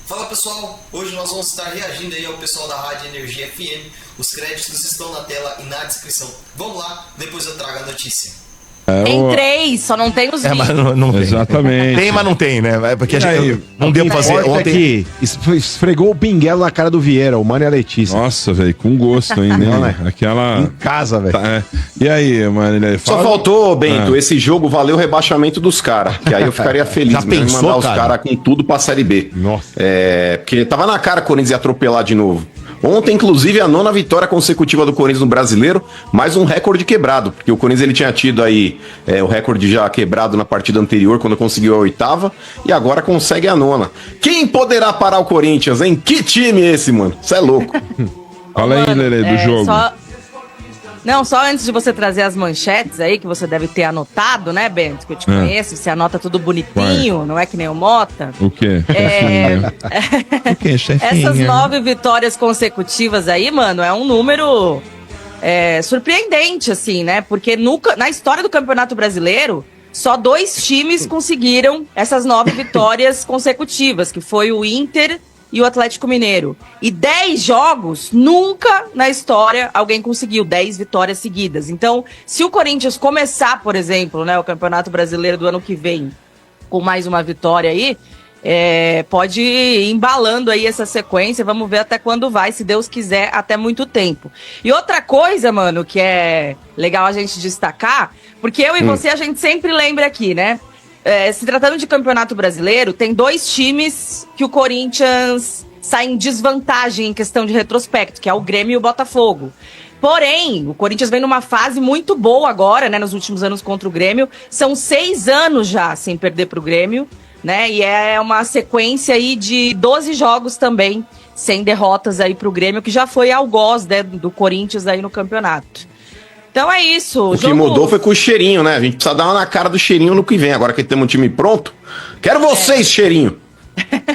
Fala pessoal, hoje nós vamos estar reagindo aí ao pessoal da Rádio Energia FM. Os créditos estão na tela e na descrição. Vamos lá, depois eu trago a notícia. Tem 3, só não tem os vídeos. Mas não tem. Exatamente. Tem, mas não tem, né? Porque a gente não deu pra fazer ontem. Que esfregou o pinguelo na cara do Vieira, o Mano e a Letícia. Nossa, velho, com gosto ainda, hein? Não, né? Aquela... Em casa, velho. Tá, é. E aí, mano? Só faltou, Bento, esse jogo valeu o rebaixamento dos caras. Que aí eu ficaria feliz Já mesmo em pensou, mandar os cara? caras com tudo pra Série B. Nossa. Porque tava na cara que o Corinthians ia atropelar de novo. Ontem, inclusive, a 9ª vitória consecutiva do Corinthians no Brasileiro, mais um recorde quebrado, porque o Corinthians ele tinha tido aí o recorde já quebrado na partida anterior, quando conseguiu a 8ª, e agora consegue a 9ª. Quem poderá parar o Corinthians, hein? Que time é esse, mano? Você é louco. Fala aí, Lelê, do jogo. Só antes de você trazer as manchetes aí, que você deve ter anotado, né, Bento? Que eu te conheço, você anota tudo bonitinho, não é que nem o Mota. O quê? O quê, chefinha? Essas 9 vitórias consecutivas aí, mano, é um número surpreendente, assim, né? Porque na história do Campeonato Brasileiro, só 2 times conseguiram essas 9 vitórias consecutivas, que foi o Inter e o Atlético Mineiro. E 10 jogos, nunca na história alguém conseguiu 10 vitórias seguidas. Então, se o Corinthians começar, por exemplo, né, o Campeonato Brasileiro do ano que vem com mais uma vitória aí, pode ir embalando aí essa sequência. Vamos ver até quando vai, se Deus quiser, até muito tempo. E outra coisa, mano, que é legal a gente destacar, porque eu e você, a gente sempre lembra aqui, né? Se tratando de Campeonato Brasileiro, tem 2 times que o Corinthians sai em desvantagem em questão de retrospecto, que é o Grêmio e o Botafogo. Porém, o Corinthians vem numa fase muito boa agora, né, nos últimos anos contra o Grêmio. São 6 anos já sem perder para o Grêmio, né, e é uma sequência aí de 12 jogos também sem derrotas aí para o Grêmio, que já foi algoz, né, do Corinthians aí no campeonato. Então é isso. O que mudou foi com o Cheirinho, né? A gente precisa dar uma na cara do Cheirinho no que vem. Agora que temos um time pronto, quero vocês, Cheirinho!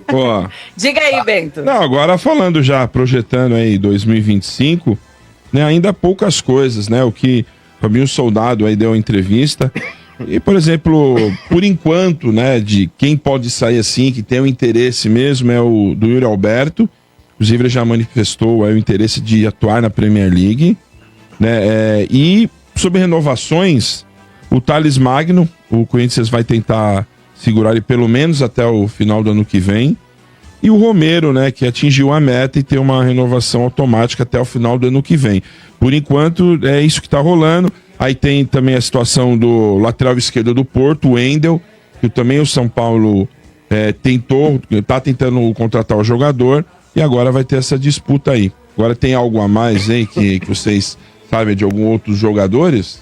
Pô. Diga aí, Bento. Não, agora falando já, projetando aí 2025, né, ainda poucas coisas, né? O que Fabinho Soldado aí deu uma entrevista. E, por exemplo, por enquanto, né, de quem pode sair assim, que tem o interesse mesmo, é o do Yuri Alberto. Inclusive, ele já manifestou aí o interesse de atuar na Premier League. Né, e sobre renovações, o Thales Magno, o Corinthians vai tentar segurar ele pelo menos até o final do ano que vem. E o Romero, né, que atingiu a meta e tem uma renovação automática até o final do ano que vem. Por enquanto, é isso que está rolando. Aí tem também a situação do lateral esquerdo do Porto, o Wendel, que também o São Paulo está tentando contratar o jogador, e agora vai ter essa disputa aí. Agora tem algo a mais aí que vocês sabem de alguns outros jogadores?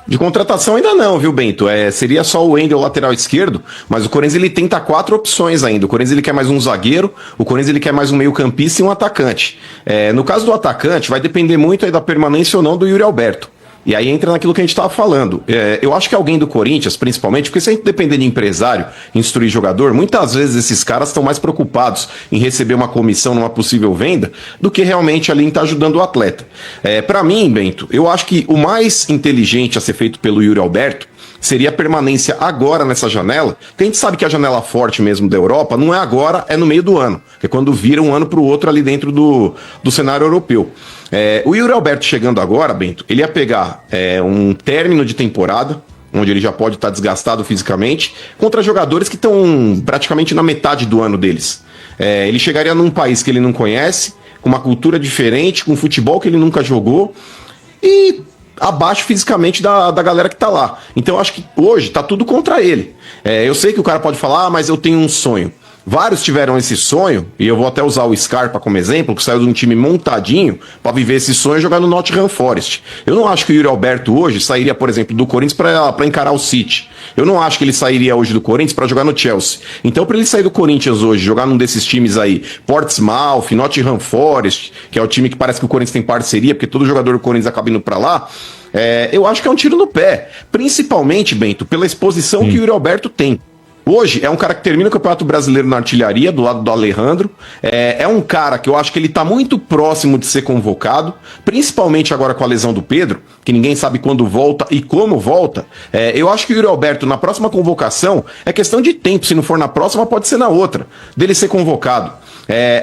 De contratação ainda não, viu, Bento? Seria só o Wendel, lateral esquerdo, mas o Corinthians ele tenta 4 opções ainda. O Corinthians ele quer mais um zagueiro, o Corinthians ele quer mais um meio-campista e um atacante. No caso do atacante, vai depender muito aí da permanência ou não do Yuri Alberto. E aí entra naquilo que a gente estava falando. Eu acho que alguém do Corinthians, principalmente, porque se a gente depender de empresário, instruir jogador, muitas vezes esses caras estão mais preocupados em receber uma comissão numa possível venda do que realmente ali em estar ajudando o atleta. Para mim, Bento, eu acho que o mais inteligente a ser feito pelo Yuri Alberto seria a permanência agora nessa janela, que a gente sabe que a janela forte mesmo da Europa não é agora, é no meio do ano, que é quando vira um ano para o outro ali dentro do cenário europeu. O Yuri Alberto chegando agora, Bento, ele ia pegar um término de temporada, onde ele já pode estar desgastado fisicamente, contra jogadores que estão praticamente na metade do ano deles. Ele chegaria num país que ele não conhece, com uma cultura diferente, com um futebol que ele nunca jogou, e abaixo fisicamente da galera que tá lá. Então eu acho que hoje tá tudo contra ele. Eu sei que o cara pode falar, mas eu tenho um sonho. Vários tiveram esse sonho, e eu vou até usar o Scarpa como exemplo, que saiu de um time montadinho para viver esse sonho e jogar no Nottingham Forest. Eu não acho que o Yuri Alberto hoje sairia, por exemplo, do Corinthians para encarar o City. Eu não acho que ele sairia hoje do Corinthians para jogar no Chelsea. Então, para ele sair do Corinthians hoje, jogar num desses times aí, Portsmouth, Nottingham Forest, que é o time que parece que o Corinthians tem parceria, porque todo jogador do Corinthians acaba indo para lá, eu acho que é um tiro no pé. Principalmente, Bento, pela exposição que o Yuri Alberto tem. Hoje é um cara que termina o Campeonato Brasileiro na artilharia, do lado do Alejandro. É um cara que eu acho que ele tá muito próximo de ser convocado, principalmente agora com a lesão do Pedro, que ninguém sabe quando volta e como volta. Eu acho que o Yuri Alberto, na próxima convocação, é questão de tempo. Se não for na próxima, pode ser na outra, dele ser convocado.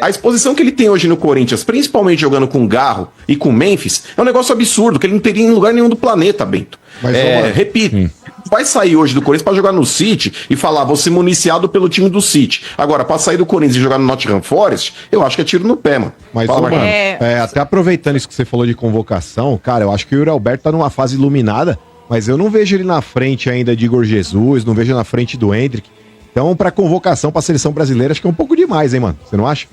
A exposição que ele tem hoje no Corinthians, principalmente jogando com Garro e com Memphis, é um negócio absurdo, que ele não teria em lugar nenhum do planeta, Bento. Mas, repito, vai sair hoje do Corinthians pra jogar no City e falar, vou ser municiado pelo time do City. Agora, pra sair do Corinthians e jogar no Nottingham Forest, eu acho que é tiro no pé, mano. Mas, Fala, mano, Marcão. até aproveitando isso que você falou de convocação, cara, eu acho que o Yuri Alberto tá numa fase iluminada, mas eu não vejo ele na frente ainda de Igor Jesus, não vejo na frente do Endrick. Então, pra convocação pra seleção brasileira, acho que é um pouco demais, hein, mano? Você não acha?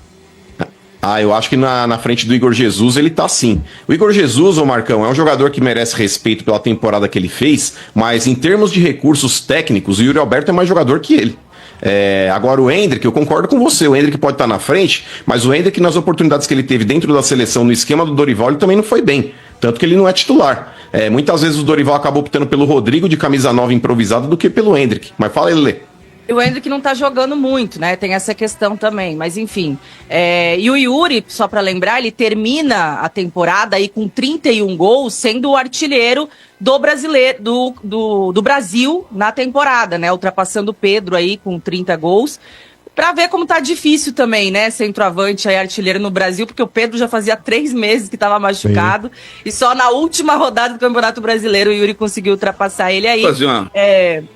Eu acho que na frente do Igor Jesus ele tá sim. O Igor Jesus, ô Marcão, é um jogador que merece respeito pela temporada que ele fez, mas em termos de recursos técnicos, o Yuri Alberto é mais jogador que ele. Agora o Endrick, eu concordo com você, o Endrick pode estar na frente, mas o Endrick nas oportunidades que ele teve dentro da seleção, no esquema do Dorival, ele também não foi bem, tanto que ele não é titular. Muitas vezes o Dorival acabou optando pelo Rodrigo de camisa 9 improvisado do que pelo Endrick, mas fala aí, Lê. O Endrick não tá jogando muito, né? Tem essa questão também, mas enfim. E o Yuri, só para lembrar, ele termina a temporada aí com 31 gols, sendo o artilheiro do brasileiro, do Brasil na temporada, né? Ultrapassando o Pedro aí com 30 gols. Pra ver como tá difícil também, né? Centroavante aí, artilheiro no Brasil, porque o Pedro já fazia 3 meses que tava machucado. Sim. E só na última rodada do Campeonato Brasileiro o Yuri conseguiu ultrapassar ele aí.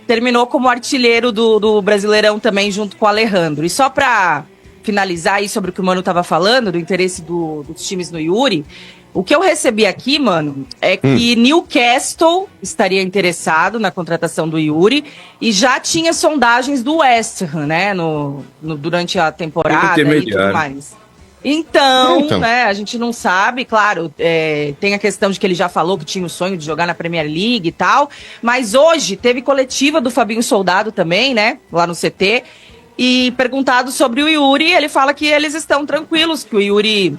Terminou como artilheiro do Brasileirão também, junto com o Alejandro. E só pra finalizar aí sobre o que o Mano tava falando, do interesse dos times no Yuri, o que eu recebi aqui, mano, é que Newcastle estaria interessado na contratação do Yuri e já tinha sondagens do West Ham, né, durante a temporada e tudo mais. Então, né, a gente não sabe, claro, tem a questão de que ele já falou que tinha o sonho de jogar na Premier League e tal, mas hoje teve coletiva do Fabinho Soldado também, né, lá no CT, e perguntado sobre o Yuri, ele fala que eles estão tranquilos, que o Yuri...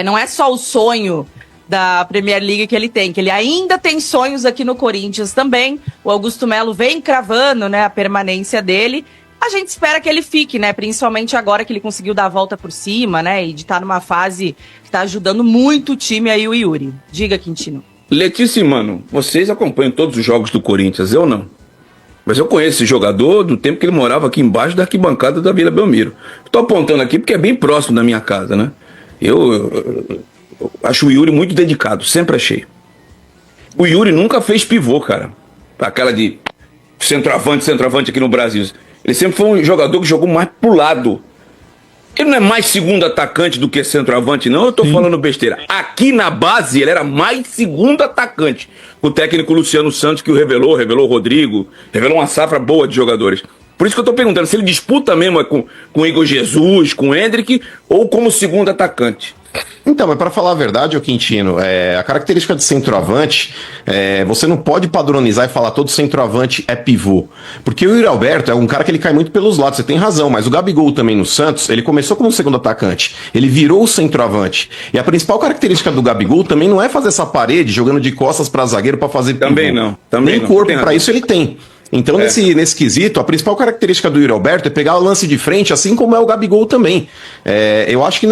não é só o sonho da Premier League que ele tem, que ele ainda tem sonhos aqui no Corinthians também. O Augusto Melo vem cravando, né, a permanência dele. A gente espera que ele fique, né, principalmente agora que ele conseguiu dar a volta por cima, né, e de estar numa fase que está ajudando muito o time aí, o Yuri. Diga, Quintino. Letícia, mano, vocês acompanham todos os jogos do Corinthians, eu não. Mas eu conheço esse jogador do tempo que ele morava aqui embaixo da arquibancada da Vila Belmiro. Estou apontando aqui porque é bem próximo da minha casa, né? Eu acho o Yuri muito dedicado, sempre achei. O Yuri nunca fez pivô, cara. Aquela de centroavante aqui no Brasil. Ele sempre foi um jogador que jogou mais pro lado. Ele não é mais segundo atacante do que centroavante, não. Eu tô falando besteira. Aqui na base, ele era mais segundo atacante. O técnico Luciano Santos, que o revelou o Rodrigo, revelou uma safra boa de jogadores. Por isso que eu tô perguntando se ele disputa mesmo com o Igor Jesus, com o Endrick, ou como segundo atacante. Então, mas para falar a verdade, ô Quintino, a característica de centroavante, você não pode padronizar e falar todo centroavante é pivô. Porque o Yuri Alberto é um cara que ele cai muito pelos lados, você tem razão, mas o Gabigol também no Santos, ele começou como segundo atacante, ele virou o centroavante. E a principal característica do Gabigol também não é fazer essa parede jogando de costas para zagueiro para fazer pivô. Também não. Nem corpo para isso ele tem. Então, nesse quesito, a principal característica do Yuri Alberto é pegar o lance de frente, assim como é o Gabigol também. Eu acho que,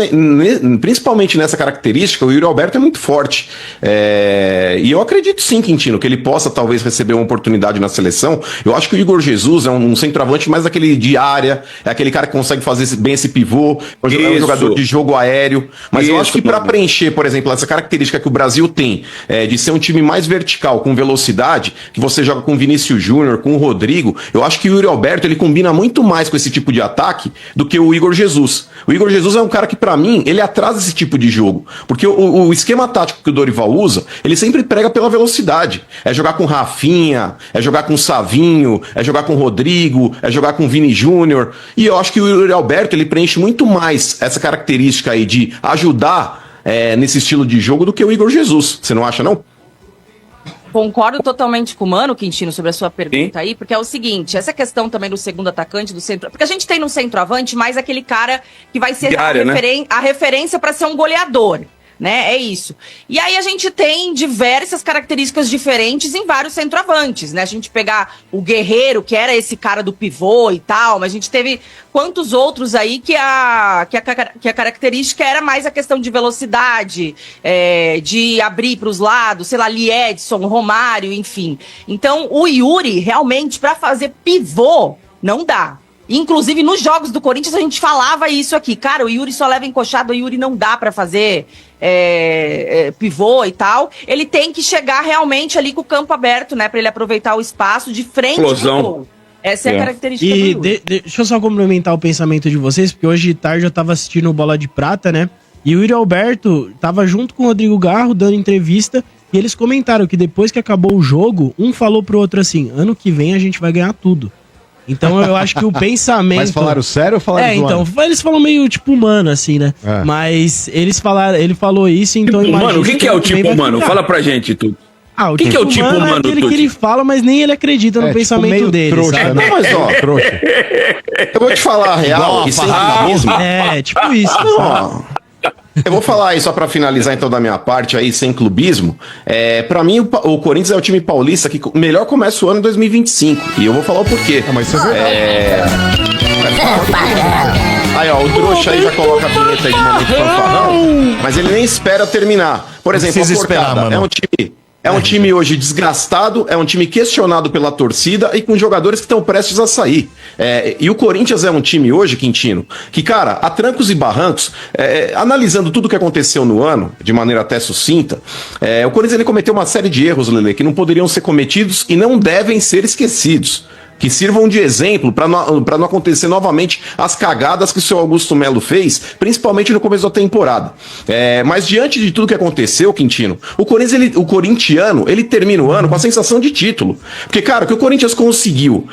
principalmente nessa característica, o Yuri Alberto é muito forte. E eu acredito sim, Quintino, que ele possa talvez receber uma oportunidade na seleção. Eu acho que o Igor Jesus é um centroavante mais daquele de área, é aquele cara que consegue fazer bem esse pivô, é um jogador de jogo aéreo. Mas eu acho que para preencher, por exemplo, essa característica que o Brasil tem, de ser um time mais vertical, com velocidade, que você joga com Vinícius Júnior, com o Rodrigo, eu acho que o Yuri Alberto ele combina muito mais com esse tipo de ataque do que o Igor Jesus. O Igor Jesus é um cara que, pra mim, ele atrasa esse tipo de jogo. Porque o esquema tático que o Dorival usa, ele sempre prega pela velocidade. É jogar com Rafinha, é jogar com Savinho, é jogar com Rodrigo, é jogar com Vini Júnior. E eu acho que o Yuri Alberto ele preenche muito mais essa característica aí de ajudar nesse estilo de jogo do que o Igor Jesus. Você não acha, não? Concordo totalmente com o Mano, Quintino, sobre a sua pergunta aí, porque é o seguinte, essa questão também do segundo atacante, do centro... Porque a gente tem no centroavante mais aquele cara que vai ser a referência para ser um goleador. né? É isso. E aí a gente tem diversas características diferentes em vários centroavantes, né? A gente pegar o Guerreiro, que era esse cara do pivô e tal, mas a gente teve quantos outros aí que a característica era mais a questão de velocidade, de abrir para os lados, sei lá, Liedson, Romário, enfim. Então, o Yuri, realmente, para fazer pivô, não dá. Inclusive, nos jogos do Corinthians, a gente falava isso aqui. Cara, o Yuri só leva encoxado, o Yuri não dá pra fazer pivô e tal. Ele tem que chegar realmente ali com o campo aberto, né? Pra ele aproveitar o espaço de frente Explosão. pro gol. Essa é a característica do E Yuri. deixa eu só complementar o pensamento de vocês, porque hoje de tarde eu tava assistindo o Bola de Prata, né? E o Yuri Alberto tava junto com o Rodrigo Garro dando entrevista, e eles comentaram que depois que acabou o jogo, um falou pro outro assim, ano que vem a gente vai ganhar tudo. Então eu acho que o pensamento... Mas falaram sério ou falaram então, eles falam meio tipo humano, assim, né? É. Mas eles falaram, ele falou isso, então Tipo humano, o que é o ano que vem tipo vai humano? ficar. Fala pra gente, tu. O que é o tipo humano, é aquele Tuti? que ele fala, mas nem ele acredita no pensamento meio dele, trouxa, sabe? né? Mas, ó, trouxa. Eu vou te falar a real, e sem clubismo. Tipo isso, sabe? Ó, eu vou falar aí só pra finalizar então da minha parte aí, sem clubismo. Pra mim, o Corinthians é o time paulista que melhor começa o ano em 2025. E eu vou falar o porquê. Mas isso é verdade. Aí, ó, o trouxa aí já coloca a vinheta aí de momento fanfarrão, mas ele nem espera terminar. Por exemplo, precisa a Porcada esperar, mano. é um time hoje desgastado, é um time questionado pela torcida e com jogadores que estão prestes a sair. E o Corinthians é um time hoje, Quintino, que, cara, a trancos e barrancos, analisando tudo que aconteceu no ano, de maneira até sucinta, o Corinthians ele cometeu uma série de erros, Lele, que não poderiam ser cometidos e não devem ser esquecidos. Que sirvam de exemplo para não acontecer novamente as cagadas que o seu Augusto Melo fez, principalmente no começo da temporada. Mas diante de tudo que aconteceu, Quintino, o corintiano, ele termina o ano com a sensação de título. Porque, cara, o que o Corinthians conseguiu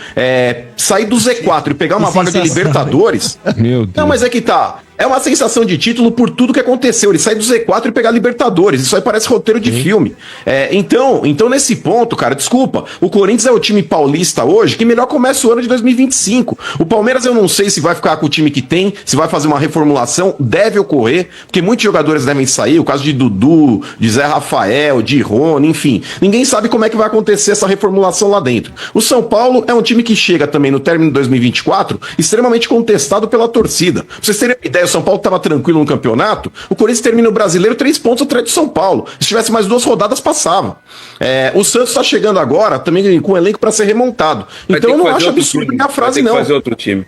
sair do Z4 e pegar uma vaga de Libertadores... Meu Deus. Não, mas é que tá... É uma sensação de título por tudo que aconteceu. Ele sai do Z4 e pegar Libertadores. Isso aí parece roteiro de filme. Então, nesse ponto, cara, desculpa. O Corinthians é o time paulista hoje que melhor começa o ano de 2025. O Palmeiras eu não sei se vai ficar com o time que tem, se vai fazer uma reformulação. Deve ocorrer, porque muitos jogadores devem sair. O caso de Dudu, de Zé Rafael, de Rony, enfim. Ninguém sabe como é que vai acontecer essa reformulação lá dentro. O São Paulo é um time que chega também no término de 2024 extremamente contestado pela torcida. Pra vocês terem uma ideia, o São Paulo estava tranquilo no campeonato, o Corinthians termina o Brasileiro 3 pontos atrás do São Paulo. Se tivesse mais 2 rodadas, passava. O Santos está chegando agora também com um elenco para ser remontado. Então eu não acho absurdo minha frase, não. Fazer outro time.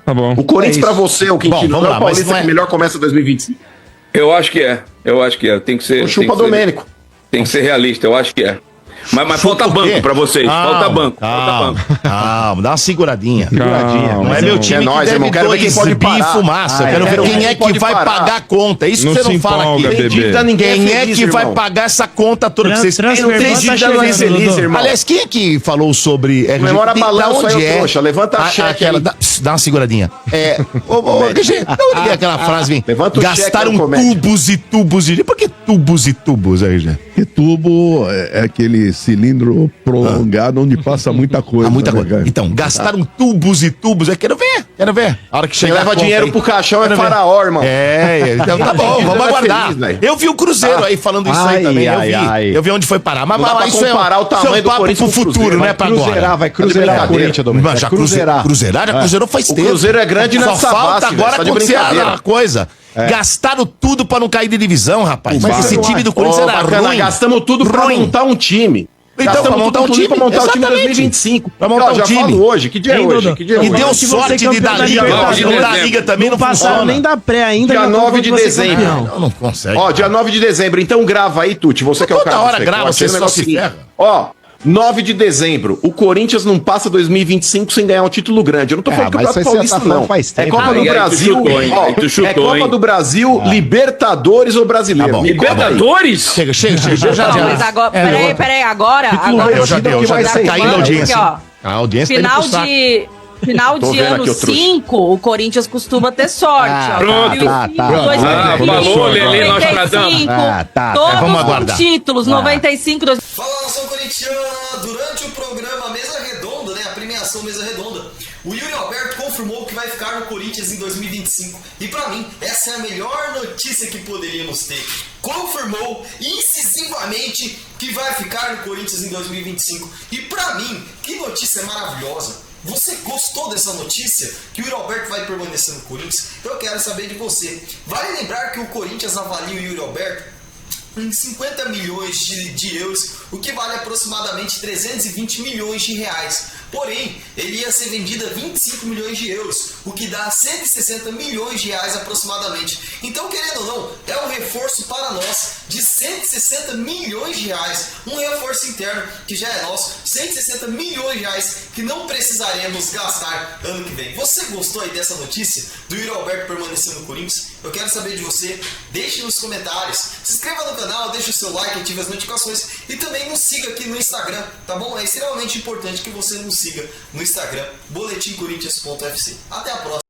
Tá bom. O Corinthians para você, o Quintino, Bom, vamos não é lá, o Paulista mas não é- que melhor começa 2025. Eu acho que é. Tem que ser. O chupa tem que ser- Domênico. Tem que ser realista, eu acho que é. Mas falta banco pra vocês. Falta banco. Calma, dá uma seguradinha. Calma, Não é meu time é que nóis, deve irmão, quero ver quem pode bi parar. fumaça. Eu quero ver quem é que vai pagar a conta. É isso que Não você se não fala empolga, aqui. bebê. Dívida ninguém Quem é feliz, que vai irmão. pagar essa conta toda? Trans- Vocês transfer não tem ban tá dívida chegando, feliz, Dodô. irmão. Aliás, quem é que falou sobre... Comemora balanço aí, ô trouxa. Levanta a cheque aí. Dá uma seguradinha. Não liguei aquela frase, vem. Levanta o cheque Gastaram aí, comédia. tubos e tubos de... Por que tubos e tubos aí, já? E tubo é aquele cilindro prolongado onde passa muita coisa. Muita né, coisa. cara? Então, gastaram tubos e tubos. Quero ver. A hora que Quem chegar leva a conta dinheiro aí. pro caixão é Quero ver. faraó, irmão. Então tá bom, vamos Vai aguardar. feliz, velho. Eu vi o Cruzeiro aí falando isso aí Ai, também. ai, ai. Eu vi onde foi parar. Mas Não dá pra isso comparar o tamanho isso é um do papo Corinthians pro com o futuro, Cruzeiro. não é pra agora. Vai cruzeirar o Corinthians, Domênico. Mas já Vai cruzeirar. cruzeirar, já cruzerou faz O tempo. Cruzeiro é grande Só nessa falta base, agora velho, só de acontecer brincadeira. a coisa. Gastaram tudo pra não cair de divisão, rapaz. Mas esse time do Ô, Corinthians era bacana, ruim. gastamos tudo pra Ruim. montar um time. Então, Gastamos pra montar tudo um time, pra montar o time em exatamente. 2025. Pra montar Ó, um já time. falo hoje. Que dia é Hein, hoje? Dodô? Que dia é E hoje? deu Como que você sorte é de campeão dar da liga. Libertadores? Não dá liga também, não passaram funciona. nem da pré ainda. Dia já 9 de colocou você dezembro. campeão. Não consegue. Ó, dia 9 de dezembro. Então grava aí, Tuti. Você que é o Toda cara hora do grava, Secor, você aquele só negócio se seguinte. ferra. Ó, 9 de dezembro. O Corinthians não passa 2025 sem ganhar um título grande. Eu não tô falando mas Campeonato isso aí você Paulista, tá falando não. faz tempo. É Copa Ah, do e aí tu Brasil. chutou, hein? Ó, Aí tu chutou, é Copa hein? do Brasil, Libertadores ou Brasileiro. Tá bom. Me conta aí. Libertadores? Chega. Não, mas agora, peraí, agora Eu já deu, já vai tá ser caindo a igual, audiência. Aqui, ó. A audiência tá Final indo pro saco. Final Tô de vendo ano aqui o trouxa. 5, o Corinthians costuma ter sorte. ó. Pronto. 2005, Tá. 2020, Falou, Lelê, nós 95, tá. todos Vamos com aguardar. títulos, 95, Fala, nação corintiana! Durante o programa Mesa Redonda, né, a premiação Mesa Redonda, o Yuri Alberto confirmou que vai ficar no Corinthians em 2025. E pra mim, essa é a melhor notícia que poderíamos ter. Confirmou incisivamente que vai ficar no Corinthians em 2025. E pra mim, que notícia maravilhosa. Você gostou dessa notícia? Que o Yuri Alberto vai permanecer no Corinthians? Eu quero saber de você. Vale lembrar que o Corinthians avalia o Yuri Alberto em 50 milhões de euros, o que vale aproximadamente 320 milhões de reais. Porém, ele ia ser vendido a 25 milhões de euros, o que dá 160 milhões de reais aproximadamente. Então, querendo ou não, é um reforço para nós de 160 milhões de reais. Um reforço interno que já é nosso, 160 milhões de reais que não precisaremos gastar ano que vem. Você gostou aí dessa notícia do Yuri Alberto permanecer no Corinthians? Eu quero saber de você. Deixe nos comentários. Se inscreva no canal, deixe o seu like, ative as notificações e também nos siga aqui no Instagram, tá bom? É extremamente importante que você nos siga no Instagram, boletimcorinthians.fc. Até a próxima!